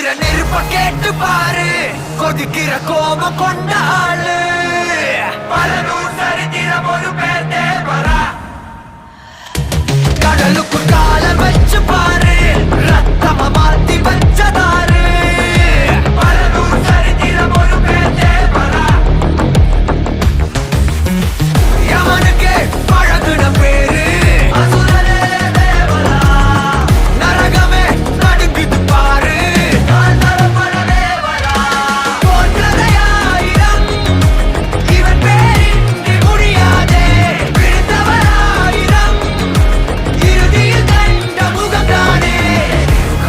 எரியிற நெருப்ப கேட்டு பாரு, கொதிக்கிற கோபம் கொண்டாளு. பல நூறு சரித்திரம் ஒரு பேர் தேவரா, கடலுக்கு கால வச்சு பாரு,